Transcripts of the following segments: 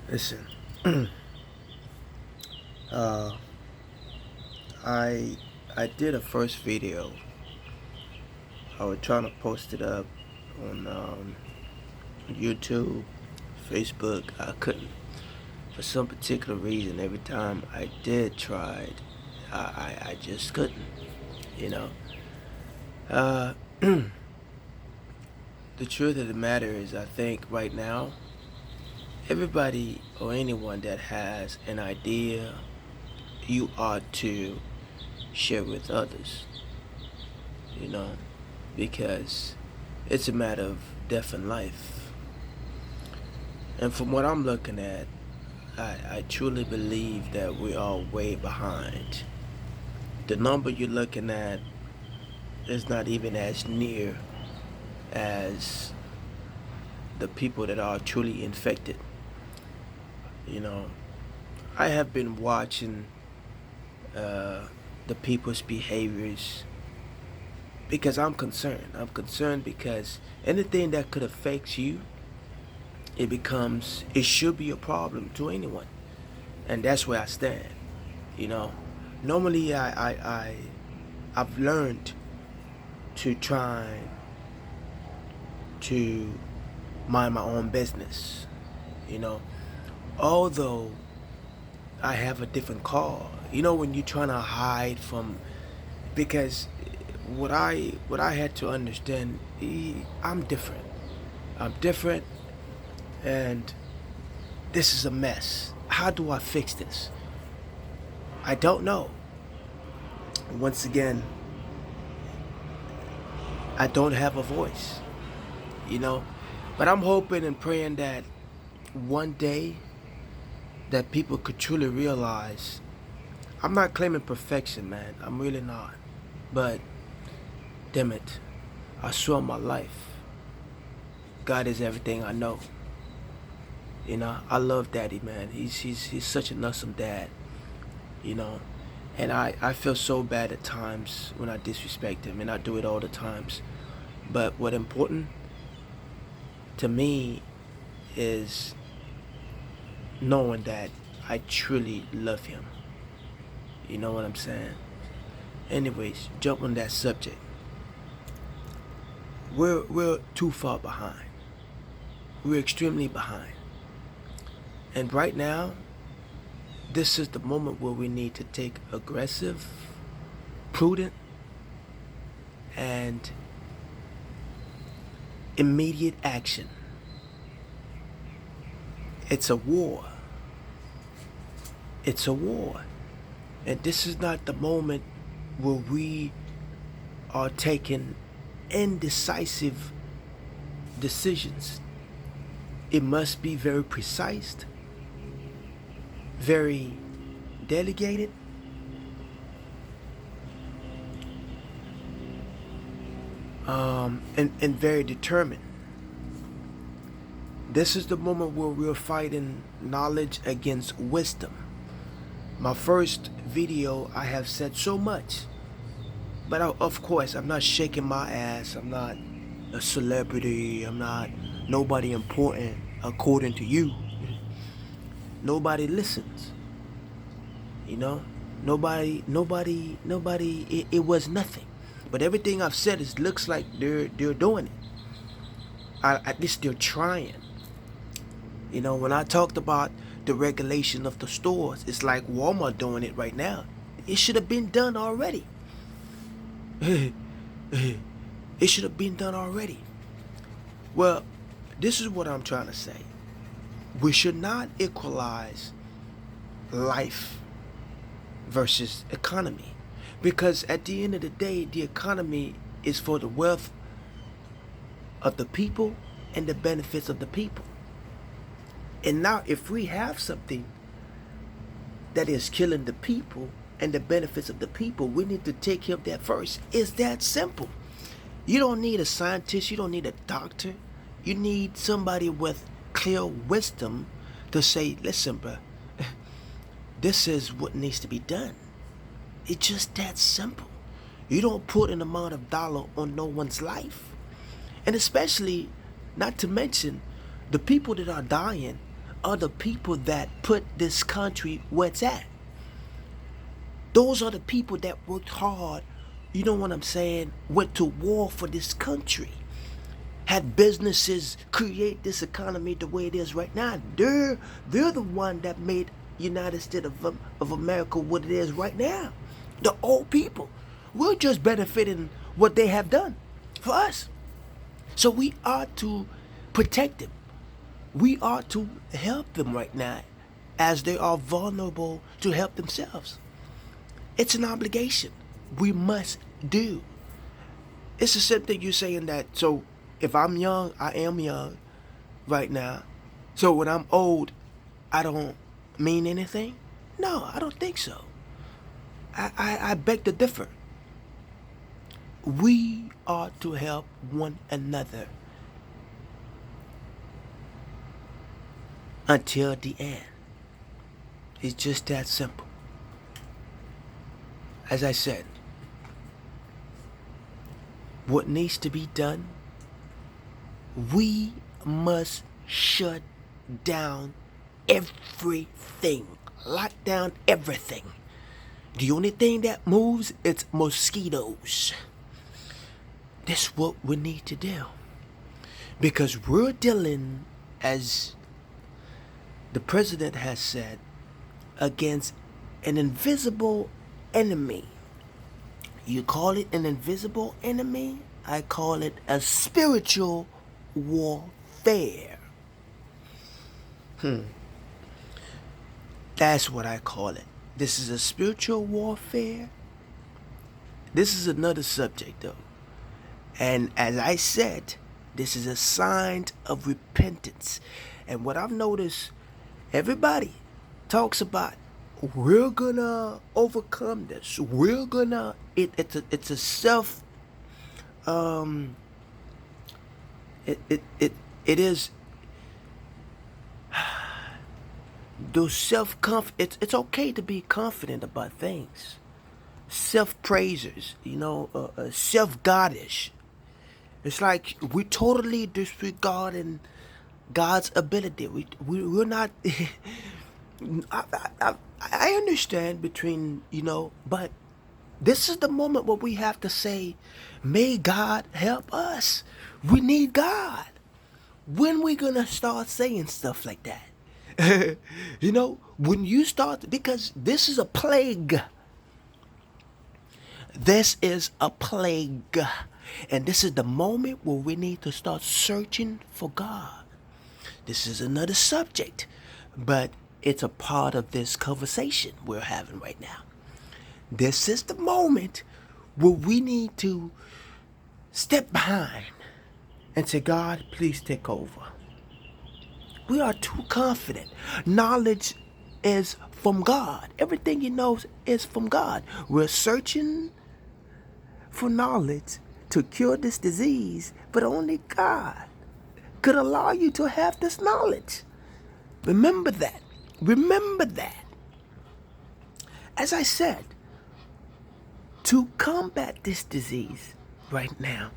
Listen, uh, I I did a first video. I was trying to post it up on YouTube, Facebook. I couldn't for some particular reason. Every time I did try it, I just couldn't. You know. Uh, the truth of the matter is, I think right now, everybody or anyone that has an idea, you ought to share with others. You know, because it's a matter of death and life. And from what I'm looking at, I truly believe that we are way behind. The number you're looking at is not even as near as the people that are truly infected. You know, I have been watching the people's behaviors because I'm concerned. I'm concerned because anything that could affect you, it should be a problem to anyone. And that's where I stand. You know, normally I've learned to try to mind my own business. You know, although I have a different call. You know, when you're trying to hide from, because what I had to understand, I'm different. I'm different, and this is a mess. How do I fix this? I don't know. Once again, I don't have a voice, you know. But I'm hoping and praying that one day that people could truly realize I'm not claiming perfection, man. I'm really not. But damn it, I swear on my life, God is everything I know. You know, I love Daddy, man. He's such an awesome dad. You know, and I feel so bad at times when I disrespect him, and I do it all the times. But what important to me is knowing that I truly love him. You know what I'm saying? Anyways, jump on that subject. We're too far behind. We're extremely behind. And right now, this is the moment where we need to take aggressive, prudent, and immediate action. It's a war. It's a war. And this is not the moment where we are taking indecisive decisions. It must be very precise, very delegated, and very determined. This is the moment where we're fighting knowledge against wisdom. My first video, I have said so much, but of course, I'm not shaking my ass. I'm not a celebrity. I'm not nobody important according to you. Nobody listens. You know, nobody. It was nothing. But everything I've said is looks like they're doing it. At least they're trying. You know, when I talked about the regulation of the stores, it's like Walmart doing it right now. It should have been done already. It should have been done already. Well, this is what I'm trying to say. We should not equalize life versus economy. Because at the end of the day, the economy is for the wealth of the people and the benefits of the people. And now, if we have something that is killing the people and the benefits of the people, we need to take care of that first. It's that simple. You don't need a scientist, you don't need a doctor. You need somebody with clear wisdom to say, listen, bro, this is what needs to be done. It's just that simple. You don't put an amount of dollar on no one's life. And especially, not to mention, the people that are dying are the people that put this country where it's at. Those are the people that worked hard, you know what I'm saying, went to war for this country, had businesses create this economy the way it is right now. They're the one that made United States of America what it is right now. The old people. We're just benefiting what they have done for us. So we are to protect them. We are to help them right now as they are vulnerable to help themselves. It's an obligation we must do. It's the same thing you're saying that, so if I'm young, I am young right now. So when I'm old, I don't mean anything? No, I don't think so. I beg to differ. We are to help one another until the end. It's just that simple. As I said, what needs to be done, we must shut down everything. Lock down everything. The only thing that moves, it's mosquitoes. This is what we need to do. Because we're dealing, as the president has said, against an invisible enemy. You call it an invisible enemy, I call it a spiritual warfare. That's what I call it. This is a spiritual warfare. This is another subject though. And as I said, this is a sign of repentance. And what I've noticed, everybody talks about, we're gonna overcome this. We're gonna, it's a self, it is, those it's okay to be confident about things. Self-praisers, self-goddish. It's like we totally disregarding God's ability. We're not. I understand between, but this is the moment where we have to say, may God help us. We need God. When we gonna start saying stuff like that? When you start, because this is a plague. This is a plague. And this is the moment where we need to start searching for God. This is another subject, but it's a part of this conversation we're having right now. This is the moment where we need to step behind and say, God, please take over. We are too confident. Knowledge is from God. Everything you know is from God. We're searching for knowledge to cure this disease, but only God could allow you to have this knowledge. Remember that. Remember that. As I said, to combat this disease right now,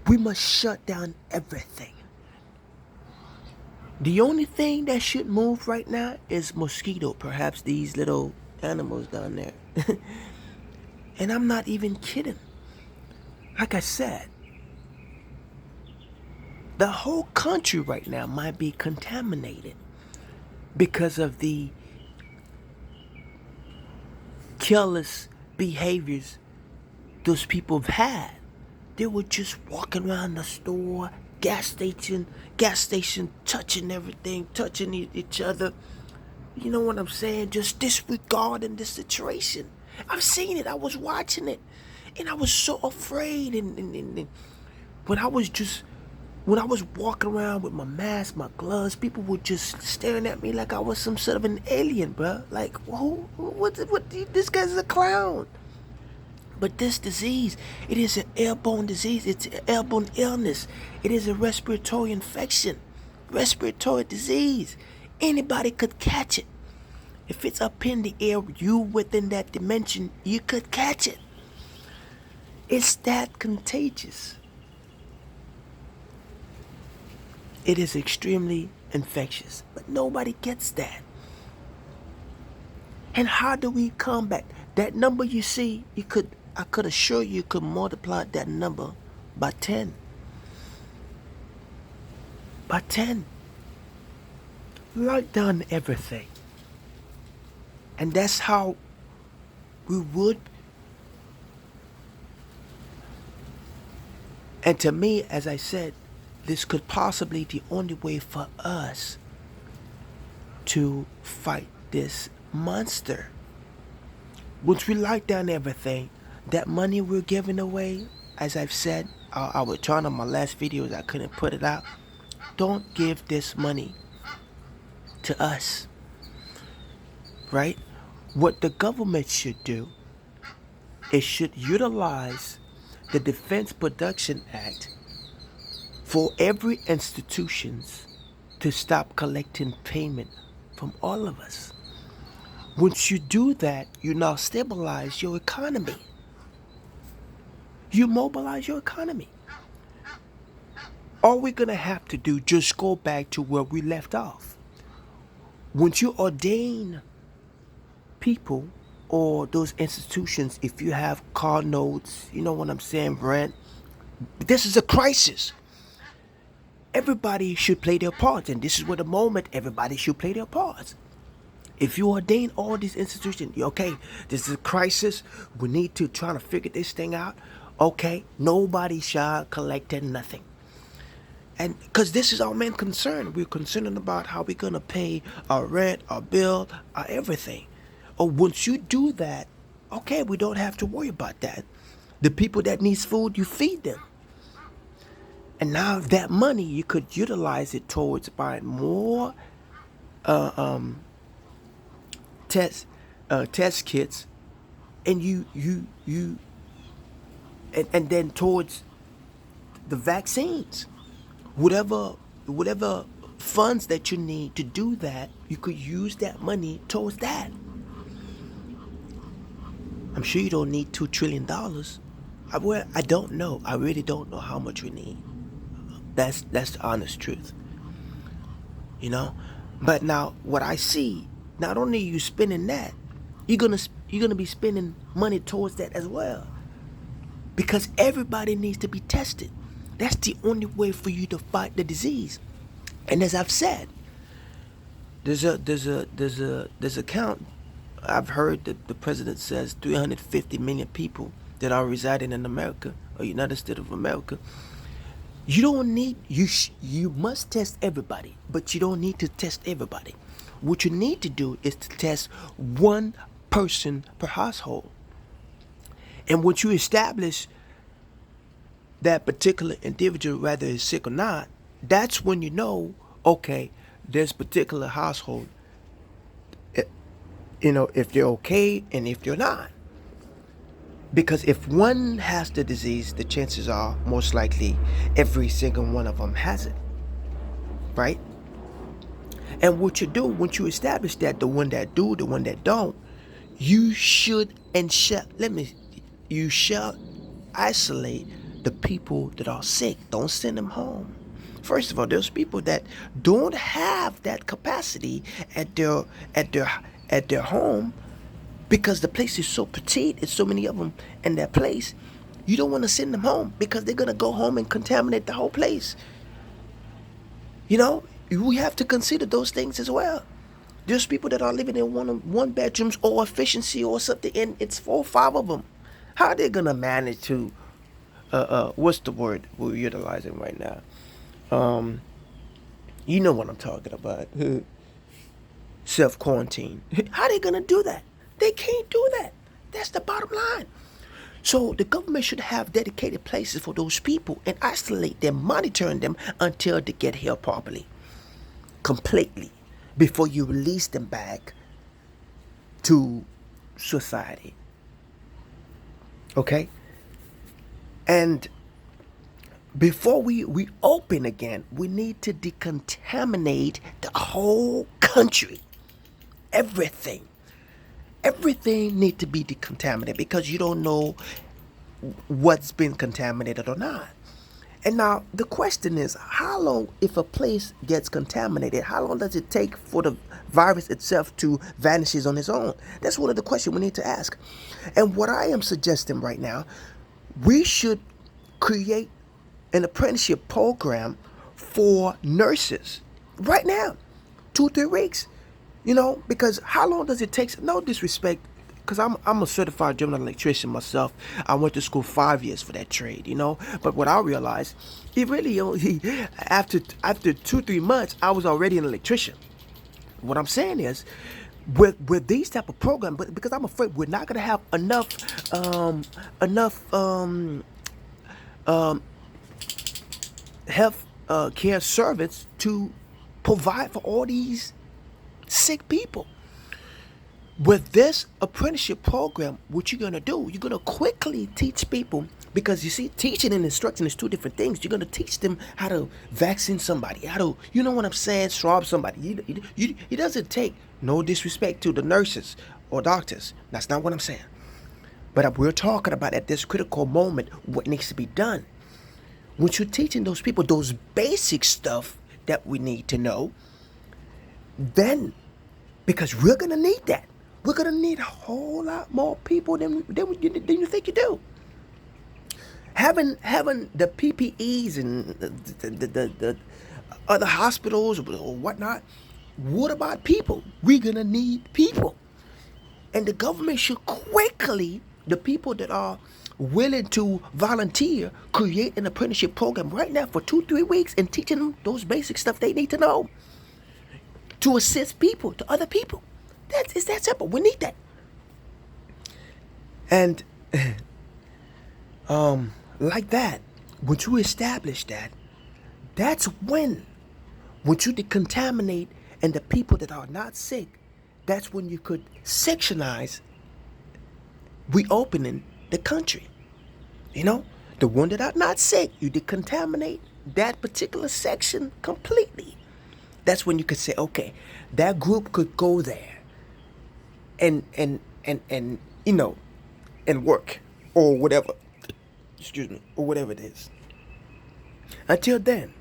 we must shut down everything. The only thing that should move right now is mosquito, perhaps these little animals down there. And I'm not even kidding. Like I said, the whole country right now might be contaminated because of the careless behaviors those people have had. They were just walking around the store, gas station, touching everything, touching each other. You know what I'm saying? Just disregarding the situation. I've seen it. I was watching it. And I was so afraid. And when I was walking around with my mask, my gloves, people were just staring at me like I was some sort of an alien, bro. Like, what, this guy's a clown. But this disease, it is an airborne disease. It's an airborne illness. It is a respiratory infection, respiratory disease. Anybody could catch it. If it's up in the air, you within that dimension, you could catch it. It's that contagious. It is extremely infectious. But nobody gets that. And how do we combat that number? You see, I could assure you could multiply that number by 10. By 10. Write down everything. And that's how we would. And to me, as I said, this could possibly be the only way for us to fight this monster. Once we write down everything, that money we're giving away, as I've said, I was trying on my last videos, I couldn't put it out. Don't give this money to us, right? What the government should do, it should utilize the Defense Production Act for every institutions to stop collecting payment from all of us. Once you do that, you now stabilize your economy. You mobilize your economy. All we're gonna have to do, just go back to where we left off. Once you ordain people or those institutions, if you have car notes, you know what I'm saying, rent, this is a crisis. Everybody should play their part, and this is where the moment everybody should play their parts. If you ordain all these institutions, okay, this is a crisis, we need to try to figure this thing out, okay, nobody shall collect nothing. And because this is our main concern, we're concerned about how we're going to pay our rent, our bill, our everything. Or once you do that, okay, we don't have to worry about that. The people that needs food, you feed them. And now that money, you could utilize it towards buying more test kits, and and then towards the vaccines, whatever funds that you need to do that, you could use that money towards that. I'm sure you don't need $2 trillion. I don't know. I really don't know how much we need. That's the honest truth. You know? But now what I see, not only are you spending that, you're gonna be spending money towards that as well. Because everybody needs to be tested. That's the only way for you to fight the disease. And as I've said, there's a count. I've heard that the president says 350 million people that are residing in America or United States of America. You don't need, you must test everybody, but you don't need to test everybody. What you need to do is to test one person per household. And once you establish that particular individual, whether is sick or not, that's when you know, okay, this particular household, you know, if they're okay and if they're not. Because if one has the disease, the chances are most likely every single one of them has it, right? And what you do, once you establish that, the one that do, the one that don't, you should and shall, you shall isolate the people that are sick. Don't send them home. First of all, there's people that don't have that capacity at their home, because the place is so petite, it's so many of them in that place. You don't want to send them home because they're going to go home and contaminate the whole place. You know, we have to consider those things as well. There's people that are living in one bedrooms or efficiency or something, and it's 4 or 5 of them. How are they going to manage to, what's the word we're utilizing right now? You know what I'm talking about. Self-quarantine. How are they going to do that? They can't do that. That's the bottom line. So the government should have dedicated places for those people and isolate them, monitoring them until they get here properly, completely, before you release them back to society. Okay? And before we open again, we need to decontaminate the whole country. Everything need to be decontaminated, because you don't know what's been contaminated or not. And now the question is, how long, if a place gets contaminated, how long does it take for the virus itself to vanishes on its own? That's one of the questions we need to ask. And what I am suggesting right now, we should create an apprenticeship program for nurses right now, 2 3 weeks. Because how long does it take? No disrespect, because I'm a certified general electrician myself. I went to school 5 years for that trade. But what I realized, it really only after 2 3 months, I was already an electrician. What I'm saying is, with these type of program, but because I'm afraid we're not gonna have enough health care service to provide for all these sick people. With this apprenticeship program, what you're gonna do, you're gonna quickly teach people, because you see, teaching and instruction is two different things. You're gonna teach them how to vaccine somebody, how to, you know what I'm saying, swab somebody. It doesn't take, no disrespect to the nurses or doctors. That's not what I'm saying. But we're talking about at this critical moment what needs to be done. Once you're teaching those people those basic stuff that we need to know, then, because we're gonna need that. We're gonna need a whole lot more people than you think you do. Having the PPEs and the other hospitals or whatnot. What about people? We're gonna need people, and the government should quickly, the people that are willing to volunteer, create an apprenticeship program right now for 2 3 weeks and teaching them those basic stuff they need to know to assist people, to other people. It's that simple. We need that. And like that, once you establish that, that's when, once you decontaminate and the people that are not sick, that's when you could sectionize reopening the country. The one that are not sick, you decontaminate that particular section completely. That's when you could say, okay, that group could go there and and work or whatever. Excuse me, or whatever it is. Until then,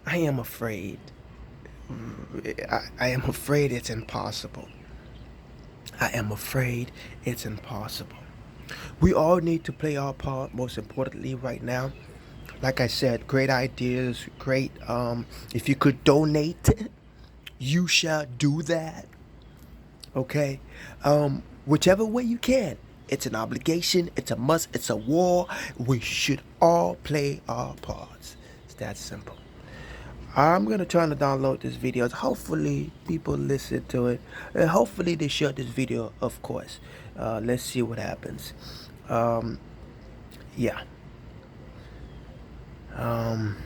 I am afraid. I am afraid it's impossible. I am afraid it's impossible. We all need to play our part, most importantly, right now. Like I said, great ideas, great. If you could donate, you shall do that. Okay? Whichever way you can. It's an obligation, it's a must, it's a war. We should all play our parts. It's that simple. I'm gonna try to download this video. Hopefully people listen to it. And hopefully they share this video, of course. Let's see what happens. Yeah. Alright.